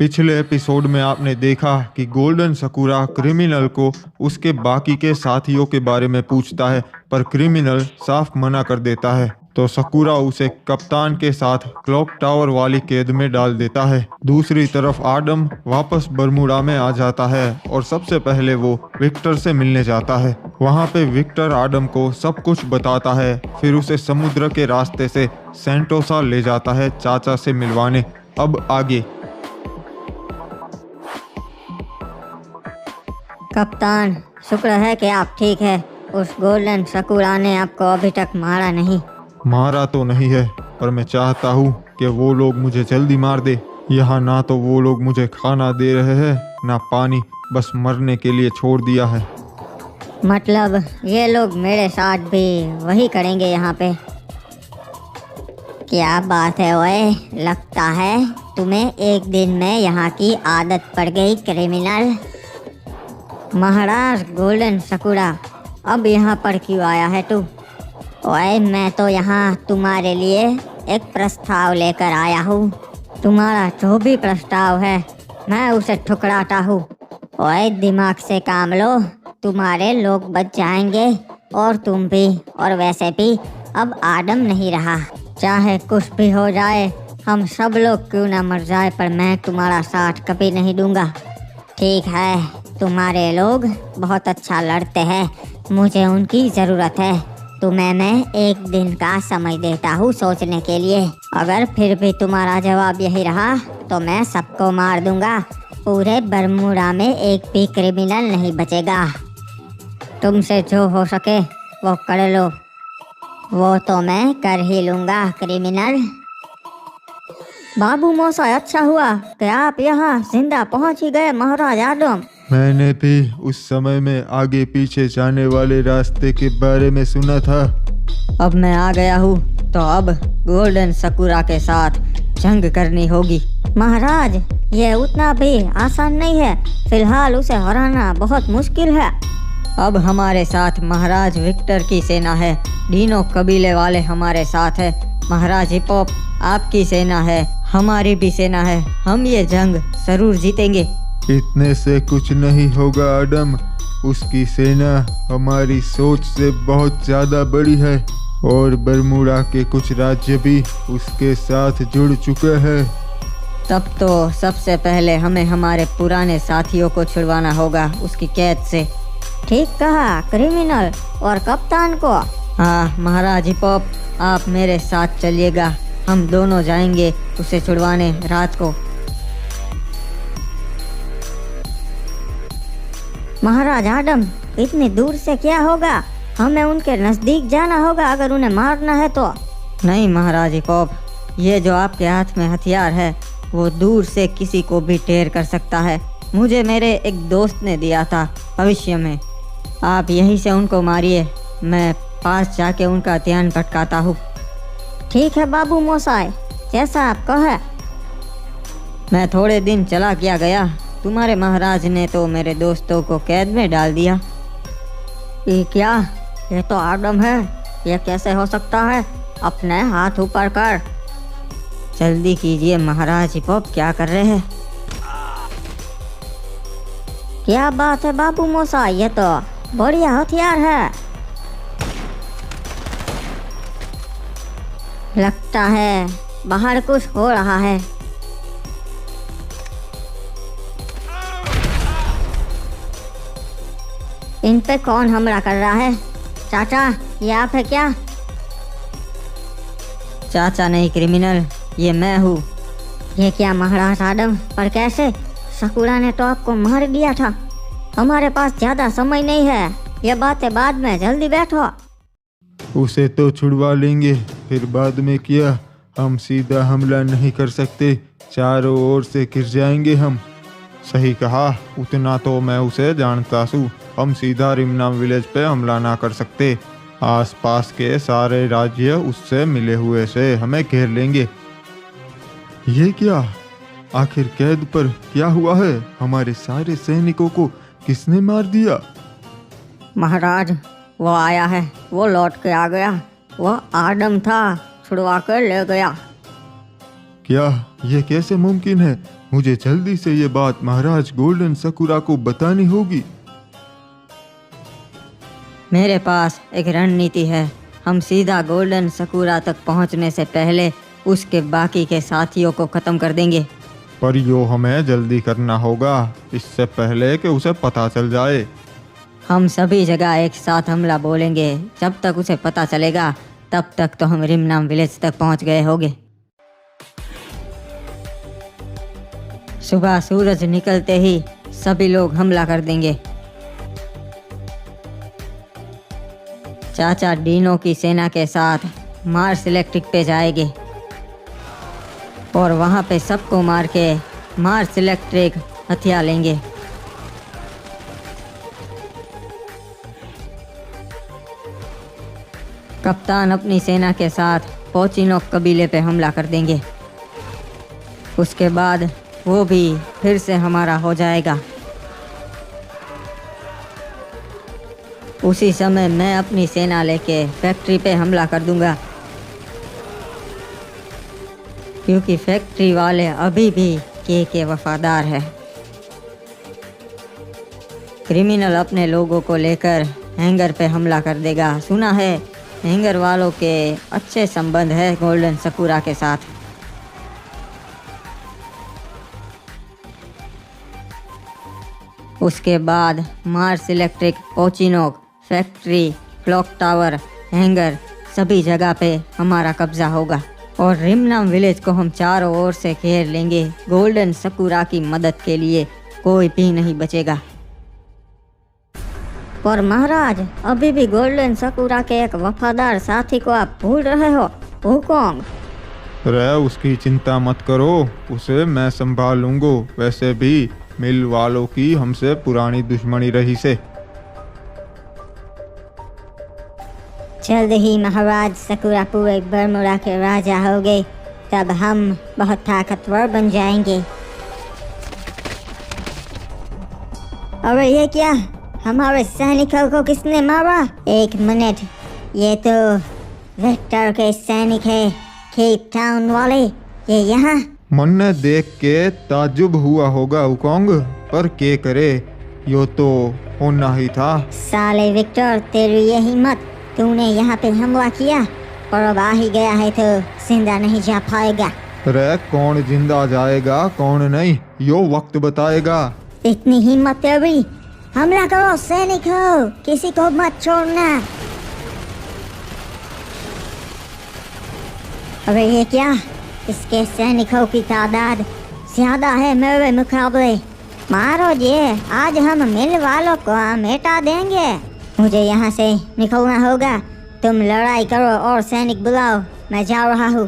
पिछले एपिसोड में आपने देखा कि गोल्डन सकूरा क्रिमिनल को उसके बाकी के साथियों के बारे में पूछता है, पर क्रिमिनल साफ मना कर देता है। तो सकूरा उसे कप्तान के साथ क्लॉक टावर वाली कैद में डाल देता है। दूसरी तरफ आडम वापस बरमूडा में आ जाता है और सबसे पहले वो विक्टर से मिलने जाता है। वहाँ पे विक्टर आडम को सब कुछ बताता है, फिर उसे समुद्र के रास्ते से सेंटोसा ले जाता है चाचा से मिलवाने। अब आगे। कप्तान, शुक्र है कि आप ठीक है। उस गोल्डन सकूरा ने आपको अभी तक मारा नहीं। मारा तो नहीं है, पर मैं चाहता हूँ कि वो लोग मुझे जल्दी मार दे। यहाँ ना तो वो लोग मुझे खाना दे रहे हैं, ना पानी, बस मरने के लिए छोड़ दिया है। मतलब ये लोग मेरे साथ भी वही करेंगे यहाँ पे। क्या बात है ओए, लगता है तुम्हें एक दिन में यहाँ की आदत पड़ गई क्रिमिनल। महाराज गोल्डन सकूरा, अब यहाँ पर क्यों आया है तू? ओए, मैं तो यहाँ तुम्हारे लिए एक प्रस्ताव लेकर आया हूँ। तुम्हारा जो भी प्रस्ताव है मैं उसे ठुकराता हूँ। ओए, दिमाग से काम लो, तुम्हारे लोग बच जाएंगे और तुम भी। और वैसे भी अब आदम नहीं रहा। चाहे कुछ भी हो जाए, हम सब लोग क्यों ना मर जाए, पर मैं तुम्हारा साथ कभी नहीं दूंगा। ठीक है, तुम्हारे लोग बहुत अच्छा लड़ते हैं, मुझे उनकी ज़रूरत है। तुम्हें मैं एक दिन का समय देता हूँ सोचने के लिए। अगर फिर भी तुम्हारा जवाब यही रहा तो मैं सबको मार दूंगा। पूरे बरमूडा में एक भी क्रिमिनल नहीं बचेगा। तुमसे जो हो सके वो कर लो। वो तो मैं कर ही लूँगा क्रिमिनल। बाबू मौसा, अच्छा हुआ कि आप यहाँ जिंदा पहुँच ही गए महाराज आडम। मैंने भी उस समय में आगे पीछे जाने वाले रास्ते के बारे में सुना था। अब मैं आ गया हूँ तो अब गोल्डन सकूरा के साथ जंग करनी होगी। महाराज, ये उतना भी आसान नहीं है। फिलहाल उसे हराना बहुत मुश्किल है। अब हमारे साथ महाराज विक्टर की सेना है, डीनो कबीले वाले हमारे साथ है। महाराज हिपॉप, आपकी सेना है, हमारी भी सेना है। हम ये जंग जरूर जीतेंगे। इतने से कुछ नहीं होगा आडम। उसकी सेना हमारी सोच से बहुत ज़्यादा बड़ी है और बरमूडा के कुछ राज्य भी उसके साथ जुड़ चुके हैं। तब तो सबसे पहले हमें हमारे पुराने साथियों को छुड़वाना होगा उसकी कैद से। ठीक कहा क्रिमिनल, और कप्तान को। हाँ महाराज हिपॉप, आप मेरे साथ चलिएगा। हम दोनों जाएंगे उसे छुड़वाने रात को। महाराज आडम, इतनी दूर से क्या होगा? हमें उनके नज़दीक जाना होगा अगर उन्हें मारना है तो। नहीं महाराज हिपॉप, ये जो आपके हाथ में हथियार है वो दूर से किसी को भी ढेर कर सकता है। मुझे मेरे एक दोस्त ने दिया था भविष्य में। आप यहीं से उनको मारिए, मैं पास जाके उनका ध्यान भटकाता हूँ। ठीक है बाबू मोसाई, जैसा आप कहे। मैं थोड़े दिन चला क्या गया, तुम्हारे महाराज ने तो मेरे दोस्तों को कैद में डाल दिया। ये क्या? ये तो आदम है, ये कैसे हो सकता है? अपने हाथ ऊपर कर। जल्दी कीजिए महाराज हिपॉप, क्या कर रहे हैं? क्या बात है बाबू मोसा, ये तो बढ़िया हथियार है। लगता है बाहर कुछ हो रहा है। इन पे कौन हमला कर रहा है? चाचा, ये आप है क्या? चाचा नहीं क्रिमिनल, ये मैं हूँ। ये क्या महाराज आडम, पर कैसे? सकूरा ने तो आपको मार दिया था। हमारे पास ज्यादा समय नहीं है, ये बातें बाद में, जल्दी बैठो। उसे तो छुड़वा लेंगे, फिर बाद में क्या? हम सीधा हमला नहीं कर सकते, चारों ओर से घिर जाएंगे हम। सही कहा, उतना तो मैं उसे जानता हूँ। हम सीधा रिमना विलेज पे हमला ना कर सकते। आसपास के सारे राज्य उससे मिले हुए से हमें घेर लेंगे। ये क्या? आखिर कैद पर क्या हुआ है? हमारे सारे सैनिकों को किसने मार दिया? महाराज, वो आया है, वो लौट के आ गया। वो आदम था, छुड़वा कर ले गया। क्या ये कैसे मुमकिन है? मुझे जल्दी से ये बात महाराज गोल्डन सकुरा को बतानी होगी। मेरे पास एक रणनीति है। हम सीधा गोल्डन सकुरा तक पहुंचने से पहले उसके बाकी के साथियों को खत्म कर देंगे। पर यो हमें जल्दी करना होगा, इससे पहले कि उसे पता चल जाए। हम सभी जगह एक साथ हमला बोलेंगे। जब तक उसे पता चलेगा तब तक तो हम रिमनाम विलेज तक पहुंच गए होंगे। सुबह सूरज निकलते ही सभी लोग हमला कर देंगे। चाचा डीनो की सेना के साथ मार्स इलेक्ट्रिक पे जाएंगे और वहां पे सबको मार के मार्स इलेक्ट्रिक हथिया लेंगे। कप्तान अपनी सेना के साथ पोचिनोक कबीले पे हमला कर देंगे। उसके बाद वो भी फिर से हमारा हो जाएगा। उसी समय मैं अपनी सेना लेके फैक्ट्री पे हमला कर दूंगा, क्योंकि फैक्ट्री वाले अभी भी के वफादार है। क्रिमिनल अपने लोगों को लेकर हैंगर पे हमला कर देगा। सुना है हैंगर वालों के अच्छे संबंध है गोल्डन सकुरा के साथ। उसके बाद Mars electric, Pochinok, factory, clock tower, hanger सभी जगह पे हमारा कब्जा होगा और रिमनाम विलेज को हम चारों ओर से घेर लेंगे। गोल्डन सकुरा की मदद के लिए कोई भी नहीं बचेगा। पर महाराज, अभी भी गोल्डन सकुरा के एक वफादार साथी को आप भूल रहे हो, वुकोंग। उसकी चिंता मत करो, उसे मैं संभाल लूंगा। वैसे भी मिल वालों की हमसे पुरानी दुश्मनी रही से। जल्द ही महाराज सकुरा पूरे बरमुडा के राजा हो गए, तब हम बहुत ताकतवर बन जाएंगे। अरे ये क्या, हमारे सैनिकों को किसने मारा? एक मिनट, ये तो वेक्टर के सैनिक है, केप टाउन वाले। ये यहाँ मन ने देख के ताजुब हुआ होगा वुकोंग, पर के करे, यो तो होना ही था। साले विक्टर, तेरी ये हिम्मत, तूने यहाँ पे हमला किया और अब आ ही गया है तो जिंदा नहीं जा पाएगा। कौन जिंदा जाएगा कौन नहीं, यो वक्त बताएगा। इतनी हिम्मत तेरी, हमला करो सैनिकों, किसी को मत छोड़ना। अरे ये क्या, इसके सैनिकों की तादाद ज्यादा है मेरे मुकाबले। मारो ये, आज हम मिल वालों को मिटा देंगे। मुझे यहाँ से निकलना होगा, तुम लड़ाई करो और सैनिक बुलाओ, मैं जा रहा हूँ।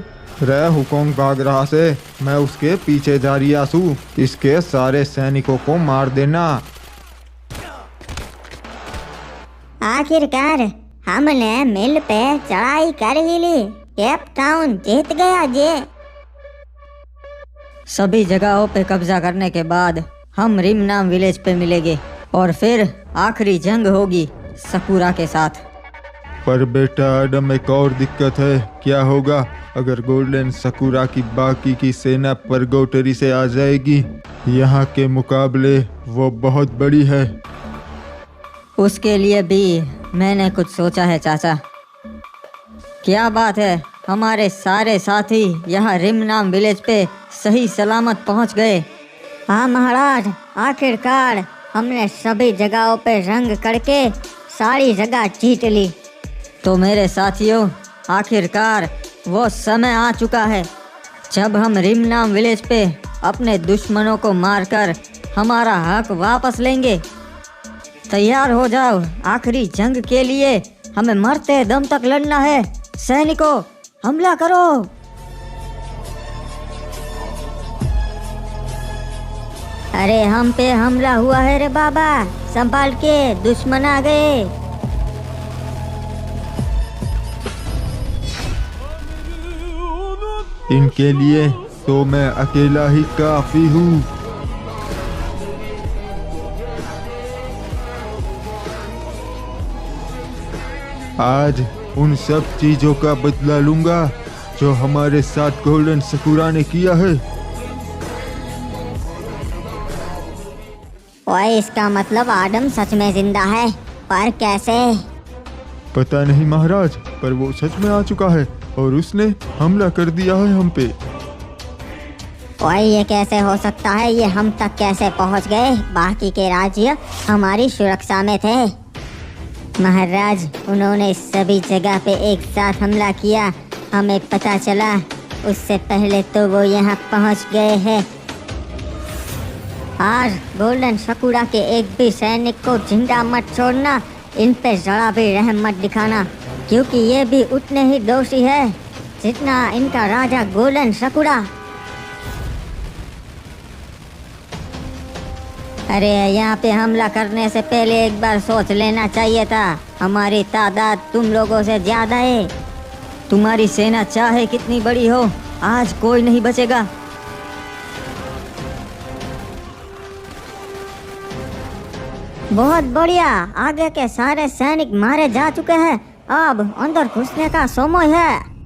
वुकोंग भाग रहा से, मैं उसके पीछे जा रही आसू। इसके सारे सैनिकों को मार देना। आखिरकार हमने मिल पे चढ़ाई कर ही ली, केप टाउन जीत गया जे। सभी जगहों पे कब्जा करने के बाद हम रिमनाम विलेज पे मिलेंगे और फिर आखिरी जंग होगी सकुरा के साथ। पर बेटा एडम, एक और दिक्कत है। क्या होगा अगर गोल्डन सकुरा की बाकी की सेना परगोटरी से आ जाएगी? यहाँ के मुकाबले वो बहुत बड़ी है। उसके लिए भी मैंने कुछ सोचा है चाचा। क्या बात है, हमारे सारे साथी यहाँ रिमनाम विलेज पे सही सलामत पहुँच गए। हाँ महाराज, आखिरकार हमने सभी जगहों पे रंग करके सारी जगह जीत ली। तो मेरे साथियों, आखिरकार वो समय आ चुका है जब हम रिमनाम विलेज पे अपने दुश्मनों को मारकर हमारा हक वापस लेंगे। तैयार हो जाओ, आखिरी जंग के लिए हमें मरते दम तक लड़ना है। सैनिकों, हमला करो। अरे हम पे हमला हुआ है रे बाबा, संभाल के, दुश्मन आ गए। इनके लिए तो मैं अकेला ही काफी हूँ। आज उन सब चीजों का बदला लूंगा जो हमारे साथ गोल्डन सकुरा ने किया है। ओए, इसका मतलब आदम सच में जिंदा है, पर कैसे? पता नहीं महाराज, पर वो सच में आ चुका है और उसने हमला कर दिया है हम पे। ओए, ये कैसे हो सकता है? ये हम तक कैसे पहुंच गए? बाकी के राज्य हमारी सुरक्षा में थे। महाराज, उन्होंने सभी जगह पे एक साथ हमला किया, हमें पता चला उससे पहले तो वो यहाँ पहुंच गए हैं। और गोल्डन सकुरा के एक भी सैनिक को जिंदा मत छोड़ना, इन पे जरा भी रहम मत दिखाना, क्योंकि ये भी उतने ही दोषी है जितना इनका राजा गोल्डन सकुरा। अरे, यहाँ पे हमला करने से पहले एक बार सोच लेना चाहिए था। हमारी तादाद तुम लोगों से ज्यादा है। तुम्हारी सेना चाहे कितनी बड़ी हो, आज कोई नहीं बचेगा। बहुत बढ़िया, आगे के सारे सैनिक मारे जा चुके हैं, अब अंदर घुसने का समय है।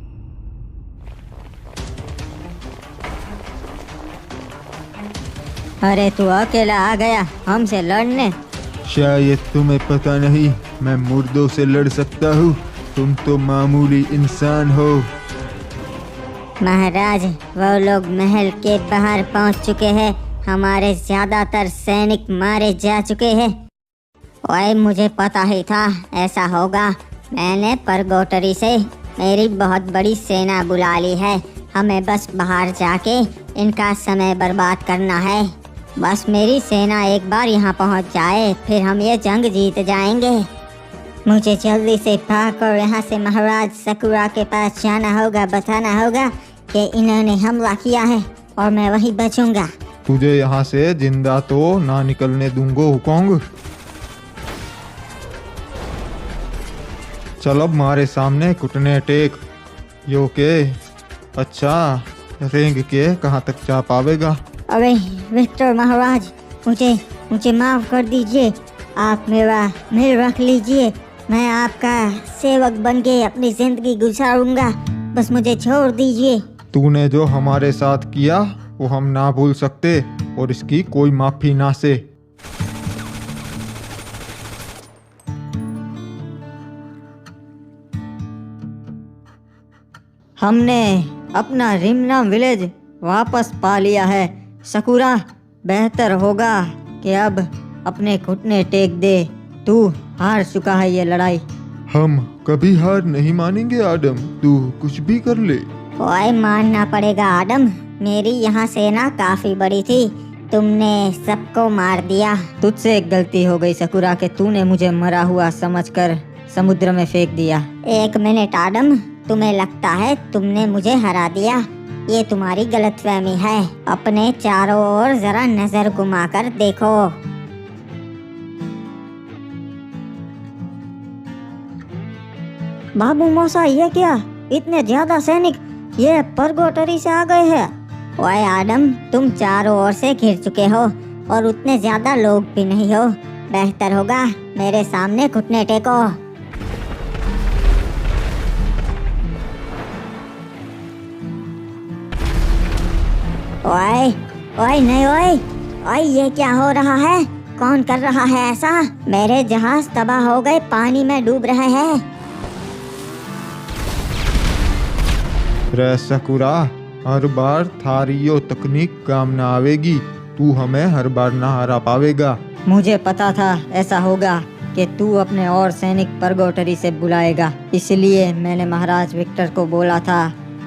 अरे, तू अकेला आ गया हमसे लड़ने? शायद तुम्हें पता नहीं, मैं मुर्दों से लड़ सकता हूँ, तुम तो मामूली इंसान हो। महाराज, वो लोग महल के बाहर पहुंच चुके हैं, हमारे ज्यादातर सैनिक मारे जा चुके हैं। ओए, मुझे पता ही था ऐसा होगा। मैंने परगोटरी से मेरी बहुत बड़ी सेना बुला ली है, हमें बस बाहर जाके इनका समय बर्बाद करना है। बस मेरी सेना एक बार यहाँ पहुँच जाए, फिर हम ये जंग जीत जाएंगे। मुझे जल्दी से भागकर यहाँ से महाराज सकुरा के पास जाना होगा, बताना होगा कि इन्होंने हमला किया है और मैं वहीं बचूंगा। तुझे यहाँ से जिंदा तो ना निकलने दूंगा हुकोंग। चल अब हमारे सामने घुटने टेक। यो के अच्छा रेंग के कहाँ तक जा पावेगा? अरे विक्टर महाराज, मुझे माफ कर दीजिए, आप मेरा मेल रख लीजिए, मैं आपका सेवक बन के अपनी जिंदगी गुजारूंगा, बस मुझे छोड़ दीजिए। तूने जो हमारे साथ किया वो हम ना भूल सकते और इसकी कोई माफी ना से। हमने अपना रिमना विलेज वापस पा लिया है। सकुरा, बेहतर होगा कि अब अपने घुटने टेक दे, तू हार चुका है ये लड़ाई। हम कभी हार नहीं मानेंगे आदम, तू कुछ भी कर ले। ओए, मानना पड़ेगा आदम, मेरी यहाँ सेना काफी बड़ी थी, तुमने सबको मार दिया। तुझसे एक गलती हो गई सकुरा कि तूने मुझे मरा हुआ समझकर समुद्र में फेंक दिया। एक मिनट आदम, तुम्हें लगता है तुमने मुझे हरा दिया? ये तुम्हारी गलतफहमी है। अपने चारों ओर जरा नजर घुमाकर देखो। बाबू मौसा, ये क्या, इतने ज्यादा सैनिक ये परगोटरी से आ गए हैं? ओए आदम, तुम चारों ओर से घिर चुके हो और उतने ज्यादा लोग भी नहीं हो। बेहतर होगा मेरे सामने घुटने टेको। ओए ओए नहीं, ओए ये क्या हो रहा है? कौन कर रहा है ऐसा? मेरे जहाज तबाह हो गए, पानी में डूब रहे हैं। रे सकुरा, हर बार थारी यो तकनीक काम ना आवेगी, तू हमें हर बार ना हरा पावेगा। मुझे पता था ऐसा होगा कि तू अपने और सैनिक परगोटरी से बुलाएगा, इसलिए मैंने महाराज विक्टर को बोला था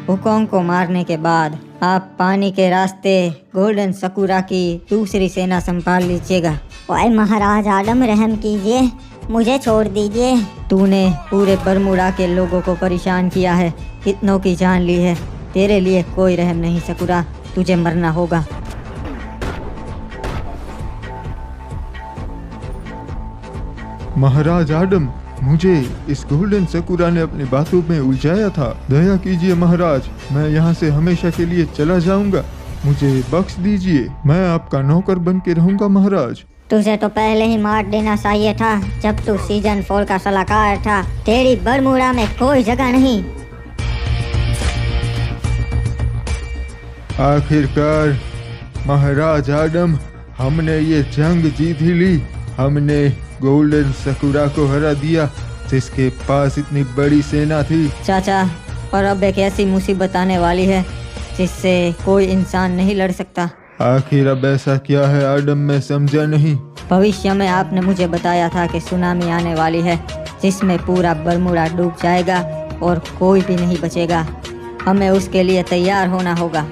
हुकोंग को मारने के बाद आप पानी के रास्ते गोल्डन सकुरा की दूसरी सेना संभाल लीजिएगा। ओए महाराज आदम, रहम कीजिए, मुझे छोड़ दीजिए। तूने पूरे बरमुडा के लोगों को परेशान किया है, कितनों की जान ली है, तेरे लिए कोई रहम नहीं सकुरा, तुझे मरना होगा। महाराज आदम, मुझे इस गोल्डन सकुरा ने अपनी बातों में उलझाया था। दया कीजिए महाराज, मैं यहाँ से हमेशा के लिए चला जाऊंगा, मुझे बख्श दीजिए, मैं आपका नौकर बन के रहूंगा महाराज। तुझे तो पहले ही मार देना चाहिए था जब तू सीजन 4 का सलाहकार था। तेरी बरमुडा में कोई जगह नहीं। आखिरकार महाराज आदम, हमने ये जंग जीत ही ली। हमने गोल्डन सकुरा को हरा दिया, जिसके पास इतनी बड़ी सेना थी। चाचा, पर अब एक ऐसी मुसीबत आने वाली है जिससे कोई इंसान नहीं लड़ सकता। आखिर अब ऐसा क्या है आदम, मैं समझा नहीं। भविष्य में आपने मुझे बताया था कि सुनामी आने वाली है, जिसमें पूरा बरमूडा डूब जाएगा और कोई भी नहीं बचेगा। हमें उसके लिए तैयार होना होगा।